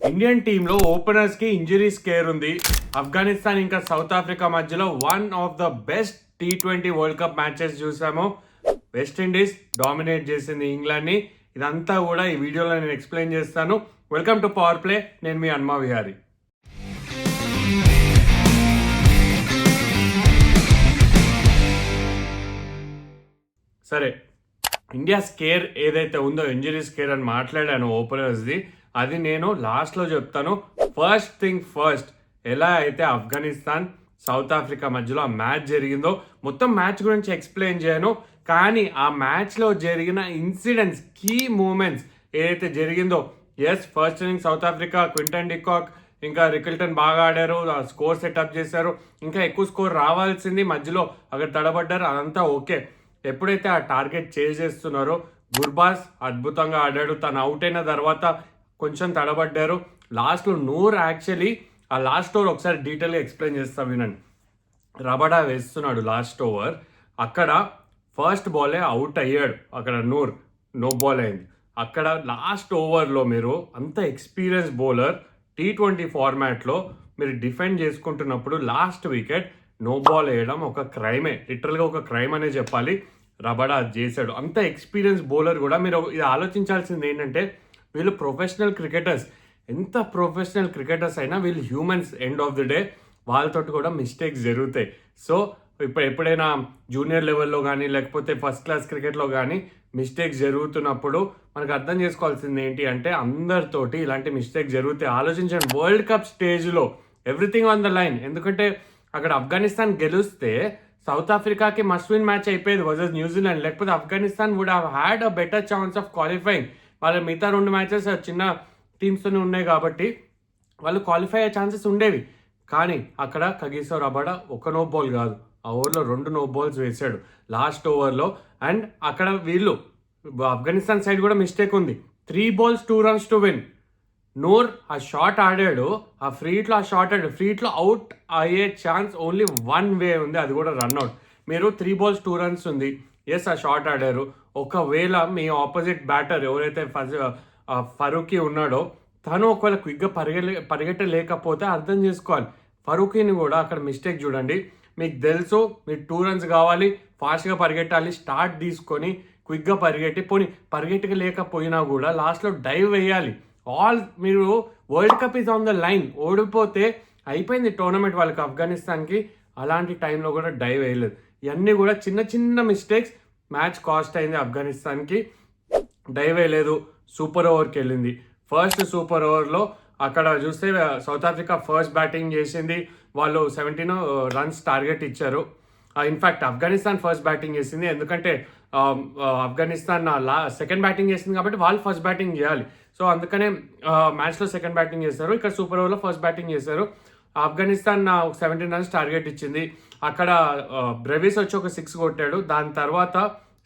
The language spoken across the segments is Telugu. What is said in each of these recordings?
ఇండియన్ టీంలో ఓపెనర్స్ కి ఇంజరీ స్కేర్ ఉంది. ఆఫ్ఘనిస్తాన్ ఇంకా సౌత్ ఆఫ్రికా మధ్యలో one of the best T20 world cup matches చూసాము. వెస్టిండీస్ డామినేట్ చేసింది ఇంగ్లాండ్ ని. ఇదంతా కూడా ఈ వీడియోలో నేను ఎక్స్ప్లెయిన్ చేస్తాను. Welcome to power play. నేను మీ అన్మా విహారీ. సరే, ఇండియా స్కేర్ ఏదైతే ఉందో, ఇంజరీ స్కేర్ అని మాట్లాడాను ఓపెనర్స్ది, అది నేను లాస్ట్లో చెప్తాను. ఫస్ట్ థింగ్ ఫస్ట్, ఎలా అయితే ఆఫ్ఘనిస్తాన్ సౌత్ ఆఫ్రికా మధ్యలో ఆ మ్యాచ్ జరిగిందో మొత్తం మ్యాచ్ గురించి ఎక్స్ప్లెయిన్ చేయను. కానీ ఆ మ్యాచ్లో జరిగిన ఇన్సిడెంట్స్, కీ మూమెంట్స్ ఏదైతే జరిగిందో, as first inning South Africa Quinton de Kock ఇంకా రికిల్టన్ బాగా ఆడారు, స్కోర్ సెటప్ చేశారు, ఇంకా ఎక్కువ స్కోర్ రావాల్సింది, మధ్యలో అక్కడ తడబడ్డారు, అదంతా ఓకే. ఎప్పుడైతే ఆ టార్గెట్ చేసేస్తున్నారో, గుర్బాజ్ అద్భుతంగా ఆడాడు. తను అవుట్ అయిన తర్వాత కొంచెం తడబడ్డారు. లాస్ట్లో నూర్ యాక్చువల్లీ ఆ లాస్ట్ ఓవర్ ఒకసారి డీటెయిల్గా ఎక్స్ప్లెయిన్ చేస్తా వినండి. రబడా వేస్తున్నాడు లాస్ట్ ఓవర్, అక్కడ ఫస్ట్ బాలే అవుట్ అయ్యాడు, అక్కడ నూర్ నో బాల్ అయింది. అక్కడ లాస్ట్ ఓవర్లో మీరు అంత ఎక్స్పీరియన్స్ బౌలర్ T20 ఫార్మాట్లో మీరు డిఫెండ్ చేసుకుంటున్నప్పుడు లాస్ట్ వికెట్ నో బాల్ వేయడం ఒక క్రైమే, లిటరల్గా ఒక క్రైమ్ అనే చెప్పాలి. రబడా చేశాడు. అంత ఎక్స్పీరియన్స్ బౌలర్ కూడా మీరు ఇది ఆలోచించాల్సింది ఏంటంటే, వీళ్ళు ప్రొఫెషనల్ క్రికెటర్స్. ఎంత ప్రొఫెషనల్ క్రికెటర్స్ అయినా వీళ్ళు humans. End of the day వాళ్ళతో కూడా మిస్టేక్స్ జరుగుతాయి. సో ఎప్పుడైనా జూనియర్ లెవెల్లో కానీ లేకపోతే ఫస్ట్ క్లాస్ క్రికెట్లో కానీ మిస్టేక్స్ జరుగుతున్నప్పుడు మనకు అర్థం చేసుకోవాల్సింది ఏంటి అంటే, అందరితోటి ఇలాంటి మిస్టేక్స్ జరుగుతాయి. ఆలోచించండి, వరల్డ్ కప్ స్టేజ్లో ఎవ్రీథింగ్ ఆన్ ద లైన్. ఎందుకంటే అక్కడ ఆఫ్ఘనిస్తాన్ గెలిస్తే సౌత్ ఆఫ్రికాకి మస్ట్ విన్ మ్యాచ్ అయిపోయేది వర్సెస్ న్యూజిలాండ్. లేకపోతే Afghanistan would have had a better chance of qualifying. వాళ్ళ మిగతా 2 మ్యాచెస్ చిన్న టీమ్స్తోనే ఉన్నాయి కాబట్టి వాళ్ళు క్వాలిఫై అయ్యే ఛాన్సెస్ ఉండేవి. కానీ అక్కడ కగిసో రబాడా ఒక నో బాల్ కాదు, ఆ ఓవర్లో 2 నో బాల్స్ వేశాడు లాస్ట్ ఓవర్లో. అండ్ అక్కడ వీళ్ళు ఆఫ్ఘనిస్తాన్ సైడ్ కూడా మిస్టేక్ ఉంది. 3 balls 2 runs to win. Noor ఆ షాట్ ఆడాడు, ఆ ఫ్రీట్లో ఆ షాట్ ఆడాడు, ఫ్రీట్లో అవుట్ అయ్యే ఛాన్స్ ఓన్లీ 1 వే ఉంది, అది కూడా రన్అట్. మీరు 3 balls 2 runs ఉంది, ఎస్ ఆ షాట్ ఆడారు. ఒకవేళ మీ ఆపోజిట్ బ్యాటర్ ఎవరైతే ఫరూకీ ఉన్నాడో, తను ఒకవేళ క్విక్గా పరిగెట్టలేకపోతే అర్థం చేసుకోవాలి. ఫరూకీని కూడా అక్కడ మిస్టేక్ చూడండి. మీకు తెలుసు మీరు 2 runs కావాలి, ఫాస్ట్గా పరిగెట్టాలి, స్టార్ట్ తీసుకొని క్విక్గా పరిగెట్టి, పోనీ పరిగెట్టలేకపోయినా కూడా లాస్ట్లో డైవ్ వేయాలి. మీరు world cup is on the line. ఓడిపోతే అయిపోయింది టోర్నమెంట్ వాళ్ళకి, ఆఫ్ఘనిస్తాన్కి. అలాంటి టైంలో కూడా డైవ్ వేయలేదు. ఇవన్నీ కూడా చిన్న చిన్న మిస్టేక్స్ మ్యాచ్ కాస్ట్ అయింది ఆఫ్ఘనిస్తాన్కి. డైవ్ వేయలేదు, సూపర్ ఓవర్కి వెళ్ళింది. ఫస్ట్ సూపర్ ఓవర్లో అక్కడ చూస్తే సౌత్ ఆఫ్రికా ఫస్ట్ బ్యాటింగ్ చేసింది, వాళ్ళు 17 runs టార్గెట్ ఇచ్చారు. ఇన్ఫ్యాక్ట్ ఆఫ్ఘనిస్తాన్ ఫస్ట్ బ్యాటింగ్ చేసింది, ఎందుకంటే ఆఫ్ఘనిస్తాన్ సెకండ్ బ్యాటింగ్ చేసింది కాబట్టి వాళ్ళు ఫస్ట్ బ్యాటింగ్ చేయాలి. సో అందుకనే మ్యాచ్లో సెకండ్ బ్యాటింగ్ చేశారు, ఇక్కడ సూపర్ ఓవర్లో ఫస్ట్ బ్యాటింగ్ చేశారు. ఆఫ్ఘనిస్తాన్ 17 runs టార్గెట్ ఇచ్చింది. అక్కడ బ్రెవిస్ వచ్చి ఒక 6 కొట్టాడు. దాని తర్వాత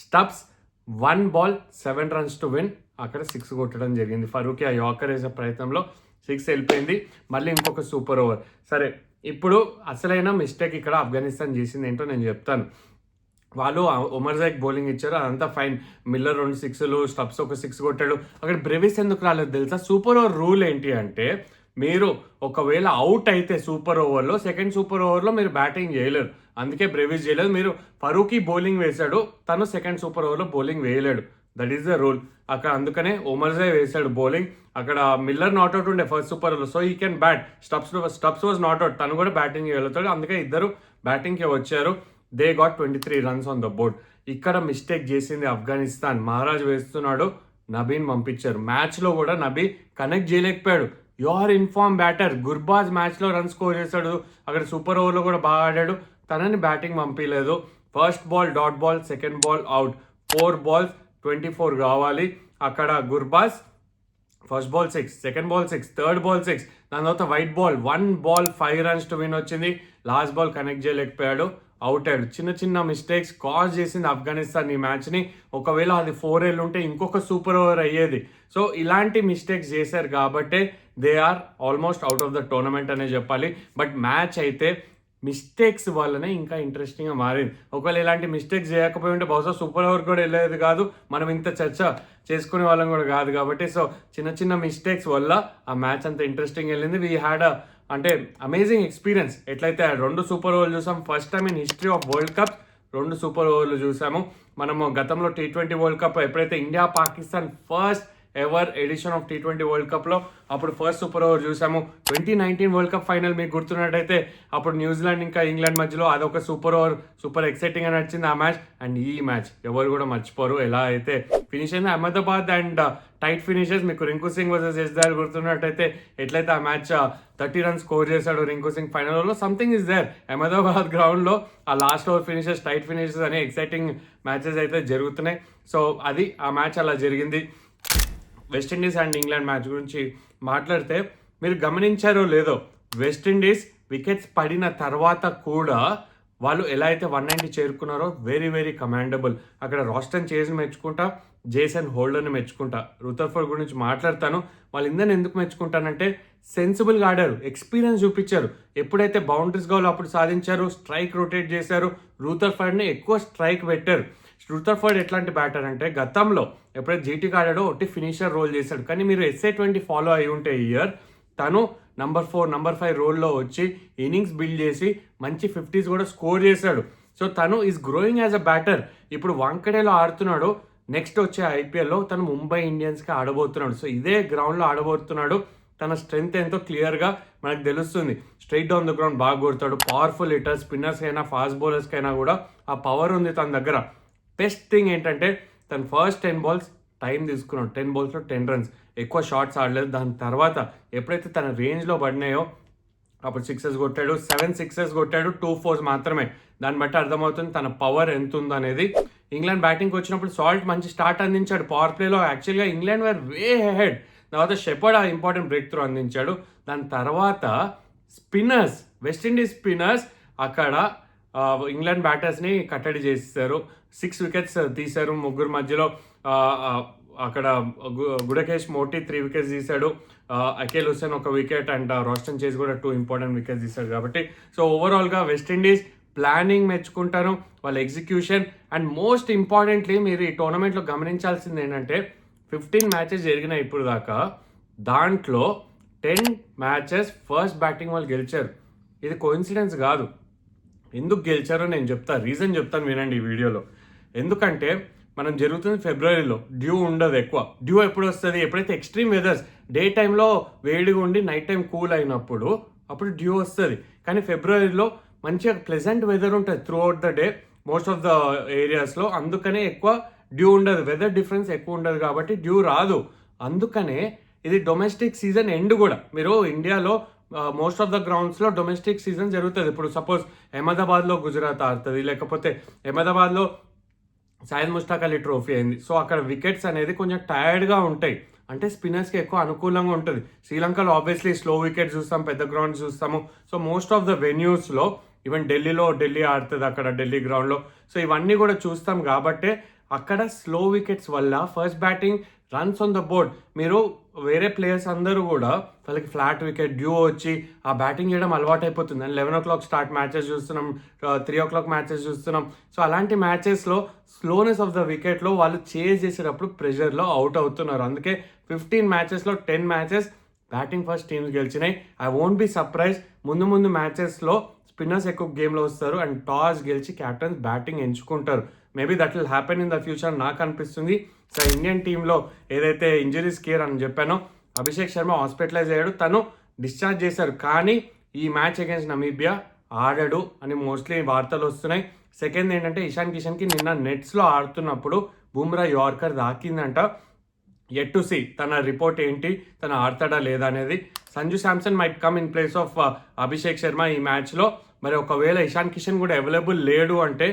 Stubbs 1 ball 7 runs to win, అక్కడ 6 కొట్టడం జరిగింది. ఫరూకీ ఆ యార్కర్ వేసే ప్రయత్నంలో 6 వెళ్ళిపోయింది. మళ్ళీ ఇంకొక సూపర్ ఓవర్. సరే, ఇప్పుడు అసలైన మిస్టేక్ ఇక్కడ ఆఫ్ఘనిస్తాన్ చేసింది ఏంటో నేను చెప్తాను. వాళ్ళు ఉమర్ జైక్ బౌలింగ్ ఇచ్చారు, అదంతా ఫైన్. మిల్లర్ 2 6లు, స్టబ్స్ ఒక 6 కొట్టాడు. అక్కడ బ్రెవిస్ ఎందుకు రాలేదు తెలుసా? సూపర్ ఓవర్ రూల్ ఏంటి అంటే, మీరు ఒకవేళ అవుట్ అయితే సూపర్ ఓవర్లో, సెకండ్ సూపర్ ఓవర్లో మీరు బ్యాటింగ్ చేయలేరు. అందుకే బ్రెవిస్ చేయలేదు. మీరు ఫరూకీ బౌలింగ్ వేశాడు, తను సెకండ్ సూపర్ ఓవర్లో బౌలింగ్ వేయలేడు. దట్ ఈస్ ద రూల్ అక్కడ. అందుకనే ఉమర్ జై వేశాడు బౌలింగ్. అక్కడ మిల్లర్ నాట్అవుట్ ఉండే ఫస్ట్ సూపర్ ఓవర్లో, so he can bat. Stubbs was not out, తను కూడా బ్యాటింగ్ వెళ్తాడు. అందుకే ఇద్దరు బ్యాటింగ్కి వచ్చారు. They got 23 runs on the board. ఇక్కడ మిస్టేక్ చేసింది ఆఫ్ఘనిస్తాన్. మహారాజ్ వేస్తున్నాడు, నబీని పంపించారు. మ్యాచ్లో కూడా నబీ కనెక్ట్ చేయలేకపోయాడు. యువర్ ఇన్ఫార్మ్ బ్యాటర్ గుర్బాజ్ మ్యాచ్లో రన్ స్కోర్ చేశాడు, అక్కడ సూపర్ ఓవర్లో కూడా బాగా ఆడాడు, తనని బ్యాటింగ్ పంపించలేదు. First ball dot ball, second ball out, 4 balls 24 కావాలి. అక్కడ Gurbaz first ball 6, second ball 6, third ball 6, దాని తర్వాత white ball 1 ball 5 runs to win వచ్చింది. లాస్ట్ బాల్ కనెక్ట్ చేయలేకపోయాడు, అవుట్ అయ్యాడు. చిన్న చిన్న మిస్టేక్స్ కాజ్ చేసింది ఆఫ్ఘనిస్తాన్ ఈ మ్యాచ్ని. ఒకవేళ అది 4 ఉంటే ఇంకొక సూపర్ ఓవర్ అయ్యేది. సో ఇలాంటి మిస్టేక్స్ చేశారు కాబట్టే they are almost out of the tournament అనే చెప్పాలి. బట్ మ్యాచ్ అయితే మిస్టేక్స్ వల్లనే ఇంకా ఇంట్రెస్టింగ్గా మారింది. ఒకవేళ ఇలాంటి మిస్టేక్స్ చేయకపోయి ఉంటే బహుశా సూపర్ ఓవర్ కూడా వెళ్ళేది కాదు, మనం ఇంత చర్చ చేసుకునే వాళ్ళం కూడా కాదు. కాబట్టి సో చిన్న చిన్న మిస్టేక్స్ వల్ల ఆ మ్యాచ్ అంత ఇంట్రెస్టింగ్ వెళ్ళింది. వీ హ్యాడ్ అంటే అమేజింగ్ ఎక్స్పీరియన్స్. ఎట్లయితే 2 సూపర్ ఓవర్లు చూసాం, first time in history of world cup 2 super ఓవర్లు చూసాము. మనము గతంలో T20 వరల్డ్ కప్ ఎప్పుడైతే India Pakistan first ever edition of T20 world కప్లో అప్పుడు ఫస్ట్ సూపర్ ఓవర్ చూసాము. 2019 వరల్డ్ కప్ ఫైనల్ మీకు గుర్తున్నట్టయితే అప్పుడు న్యూజిలాండ్ ఇంకా ఇంగ్లాండ్ మధ్యలో అదొక సూపర్ ఓవర్, సూపర్ ఎక్సైటింగ్ అని నచ్చింది ఆ మ్యాచ్. అండ్ ఈ మ్యాచ్ ఎవరు కూడా మర్చిపోరు ఎలా అయితే ఫినిష్ అయింది. Ahmedabad and tight finishes. మీకు రింకు సింగ్ వర్సెస్ యజ్దార్ గుర్తున్నట్టయితే ఎట్లయితే ఆ మ్యాచ్ 30 రన్స్ స్కోర్ చేశాడు రింకు సింగ్ ఫైనల్ ఓవర్లో. సంథింగ్ ఇస్ దేర్ అహ్మదాబాద్ గ్రౌండ్లో ఆ last over finishes, tight finishes అనే ఎక్సైటింగ్ మ్యాచెస్ అయితే జరుగుతున్నాయి. సో అది ఆ మ్యాచ్ అలా జరిగింది. వెస్టిండీస్ అండ్ ఇంగ్లాండ్ మ్యాచ్ గురించి మాట్లాడితే మీరు గమనించారో లేదో, వెస్టిండీస్ వికెట్స్ పడిన తర్వాత కూడా వాళ్ళు ఎలా అయితే 190 చేరుకున్నారో వెరీ వెరీ కమాండబుల్. అక్కడ రాస్టన్ చేజ్ని మెచ్చుకుంటా, జేసన్ హోల్డర్ని మెచ్చుకుంటా. రూథర్ఫోర్డ్ గురించి మాట్లాడతాను. వాళ్ళందరినీ ఎందుకు మెచ్చుకుంటానంటే సెన్సిబుల్గా ఆడారు, ఎక్స్పీరియన్స్ చూపించారు. ఎప్పుడైతే బౌండరీస్ కావాలో అప్పుడు సాధించారు, స్ట్రైక్ రొటేట్ చేశారు, రూథర్ఫోర్డ్ని ఎక్కువ స్ట్రైక్ పెట్టారు. రూథర్ఫోర్డ్ ఎట్లాంటి బ్యాటర్ అంటే గతంలో ఎప్పుడైతే జీటీకి ఆడాడో ఒకటి ఫినిషర్ రోల్ చేశాడు. కానీ మీరు SA20 ఫాలో అయి ఉంటే ఇయర్ తను నంబర్ 4, నంబర్ 5 రోల్లో వచ్చి ఇన్నింగ్స్ బిల్డ్ చేసి మంచి 50s కూడా స్కోర్ చేశాడు. సో తను is growing as a batter. ఇప్పుడు వాంకడేలో ఆడుతున్నాడు, నెక్స్ట్ వచ్చే ఐపీఎల్లో తను ముంబై ఇండియన్స్కి ఆడబోతున్నాడు. సో ఇదే గ్రౌండ్లో ఆడబోతున్నాడు. తన స్ట్రెంగ్త్ ఎంతో క్లియర్గా మనకు తెలుస్తుంది. స్ట్రైట్ డౌన్ ద గ్రౌండ్ బాగా కొడతాడు, పవర్ఫుల్ హిట్టర్, స్పిన్నర్స్ అయినా ఫాస్ట్ బౌలర్స్కి అయినా కూడా ఆ పవర్ ఉంది తన దగ్గర. బెస్ట్ థింగ్ ఏంటంటే తను ఫస్ట్ 10 balls టైం తీసుకున్నాడు. 10 balls 10 runs, ఎక్కువ షాట్స్ ఆడలేదు. దాని తర్వాత ఎప్పుడైతే తన రేంజ్లో పడినాయో అప్పుడు 6s కొట్టాడు, 7 6s కొట్టాడు, 2 4s మాత్రమే. దాన్ని బట్టి అర్థమవుతుంది తన పవర్ ఎంత ఉందనేది. ఇంగ్లాండ్ బ్యాటింగ్కి వచ్చినప్పుడు సాల్ట్ మంచి స్టార్ట్ అందించాడు పవర్ ప్లేలో. యాక్చువల్గా ఇంగ్లాండ్ వేర్ వే హెడ్. తర్వాత షెపర్డ్ ఆ ఇంపార్టెంట్ బ్రేక్ త్రూ అందించాడు. దాని తర్వాత స్పిన్నర్స్, వెస్టిండీస్ స్పిన్నర్స్ అక్కడ ఇంగ్లాండ్ బ్యాటర్స్ని కట్టడి చేస్తారు. 6 wickets తీశారు ముగ్గురు మధ్యలో. అక్కడ గుడకేష్ మోటీ 3 wickets తీశాడు, Akeal Hosein 1 wicket and Roston Chase కూడా 2 important wickets తీశాడు. కాబట్టి సో ఓవరాల్గా వెస్టిండీస్ ప్లానింగ్ మెచ్చుకుంటాను, వాళ్ళ ఎగ్జిక్యూషన్. అండ్ మోస్ట్ ఇంపార్టెంట్లీ మీరు ఈ టోర్నమెంట్లో గమనించాల్సింది ఏంటంటే 15 matches జరిగినాయి ఇప్పుడు దాకా. దాంట్లో 10 matches ఫస్ట్ బ్యాటింగ్ వాళ్ళు గెలిచారు. ఇది కోఇన్సిడెన్స్ కాదు. ఎందుకు గెలిచారో నేను చెప్తాను, రీజన్ చెప్తాను వినండి ఈ వీడియోలో. ఎందుకంటే మనం జరుగుతుంది ఫిబ్రవరిలో, డ్యూ ఉండదు ఎక్కువ. డ్యూ ఎప్పుడు వస్తుంది? ఎప్పుడైతే ఎక్స్ట్రీమ్ వెదర్స్, డే టైంలో వేడిగా ఉండి నైట్ టైం కూల్ అయినప్పుడు అప్పుడు డ్యూ వస్తుంది. కానీ ఫిబ్రవరిలో మంచిగా ప్లెజెంట్ వెదర్ ఉంటుంది through out the day most of the ఏరియాస్లో. అందుకనే ఎక్కువ డ్యూ ఉండదు, వెదర్ డిఫరెన్స్ ఎక్కువ ఉండదు కాబట్టి డ్యూ రాదు. అందుకనే ఇది డొమెస్టిక్ సీజన్ ఎండ్ కూడా. మీరు ఇండియాలో మోస్ట్ ఆఫ్ ద గ్రౌండ్స్లో డొమెస్టిక్ సీజన్ జరుగుతుంది. ఇప్పుడు సపోజ్ అహ్మదాబాద్లో గుజరాత్ ఆడుతుంది, లేకపోతే అహ్మదాబాద్లో సయ్యద్ ముష్తాక్ అలీ ట్రోఫీ అయింది. సో అక్కడ వికెట్స్ అనేది కొంచెం టైర్డ్గా ఉంటాయి, అంటే స్పిన్నర్స్కి ఎక్కువ అనుకూలంగా ఉంటుంది. శ్రీలంకలో ఆబ్వియస్లీ స్లో వికెట్స్ చూస్తాం, పెద్ద గ్రౌండ్స్ చూస్తాము. సో మోస్ట్ ఆఫ్ ద వెన్యూస్లో ఈవెన్ ఢిల్లీ ఆడుతుంది అక్కడ ఢిల్లీ గ్రౌండ్లో. సో ఇవన్నీ కూడా చూస్తాం కాబట్టే అక్కడ స్లో వికెట్స్ వల్ల first batting runs on the board. మీరు వేరే ప్లేయర్స్ అందరూ కూడా వాళ్ళకి ఫ్లాట్ వికెట్ డ్యూ వచ్చి ఆ బ్యాటింగ్ చేయడం అలవాటు అయిపోతుంది. అండ్ 11 o'clock స్టార్ట్ మ్యాచెస్ చూస్తున్నాం, 3 o'clock మ్యాచెస్ చూస్తున్నాం. సో అలాంటి మ్యాచెస్లో స్లోనెస్ ఆఫ్ ద వికెట్లో వాళ్ళు చేజ్ చేసేటప్పుడు ప్రెషర్లో అవుట్ అవుతున్నారు. అందుకే 15 matchesలో 10 matches బ్యాటింగ్ ఫస్ట్ టీమ్స్ గెలిచినాయి. ఐ వోంట్ బి సర్ప్రైజ్ ముందు మ్యాచెస్లో స్పిన్నర్స్ ఎక్కువ గేమ్లో వస్తారు అండ్ టాస్ గెలిచి క్యాప్టెన్స్ బ్యాటింగ్ ఎంచుకుంటారు. Maybe that will happen in the future నాకు అనిపిస్తుంది. సో ఇండియన్ టీంలో ఏదైతే ఇంజరీస్ కేర్ అని చెప్పానో, అభిషేక్ శర్మ హాస్పిటలైజ్ అయ్యాడు, తను డిశ్చార్జ్ చేశారు. కానీ ఈ మ్యాచ్ అగేన్స్ట్ నమీబియా ఆడాడు అని మోస్ట్లీ వార్తలు వస్తున్నాయి. సెకండ్ ఏంటంటే ఇషాన్ కిషన్కి నిన్న నెట్స్లో ఆడుతున్నప్పుడు బుమ్రా యార్కర్ దాకిందంట. యెట్ టు సీ తన రిపోర్ట్ ఏంటి, తను ఆడతాడా లేదా అనేది. Sanju Samson might come in place of Abhishek Sharma ఈ మ్యాచ్లో. మరి ఒకవేళ ఇషాన్ కిషన్ కూడా అవైలబుల్ లేడు అంటే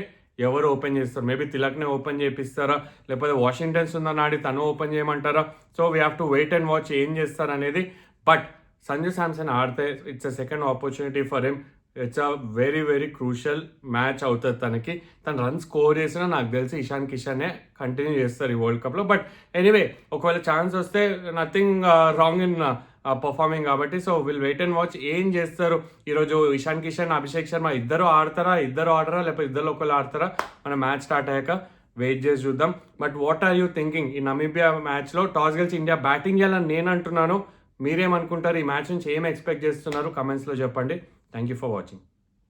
ఎవరు ఓపెన్ చేస్తారు? మేబీ తిలక్నే ఓపెన్ చేపిస్తారా, లేకపోతే వాషింగ్టన్ సుందర్ ఆడి తను ఓపెన్ చేయమంటారా? So we have to wait and watch ఏం చేస్తారు అనేది. బట్ సంజు శాంసన్ ఆడితే it's a second opportunity for him. It's a very very crucial match అవుతుంది తనకి. తను రన్ స్కోర్ చేసినా నాకు తెలిసి ఇషాన్ కిషనే కంటిన్యూ చేస్తారు ఈ వరల్డ్ కప్లో. బట్ ఎనీవే ఒకవేళ ఛాన్స్ వస్తే నథింగ్ రాంగ్ ఇన్ పర్ఫార్మింగ్ కాబట్టి. So will wait and watch ఏం చేస్తారు ఈరోజు. ఇషాన్ కిషన్, అభిషేక్ శర్మ ఇద్దరు ఆడతారా లేకపోతే ఇద్దరు ఒకళ్ళు ఆడతారా, మన మ్యాచ్ స్టార్ట్ అయ్యాక వెయిట్ చేసి చూద్దాం. But what are you thinking? ఈ నమీబియా మ్యాచ్లో టాస్ గెలిచి ఇండియా బ్యాటింగ్ చేయాలని నేను అంటున్నాను. మీరేమనుకుంటారు? ఈ మ్యాచ్ నుంచి ఏం ఎక్స్పెక్ట్ చేస్తున్నారు? కమెంట్స్లో చెప్పండి. Thank you for watching.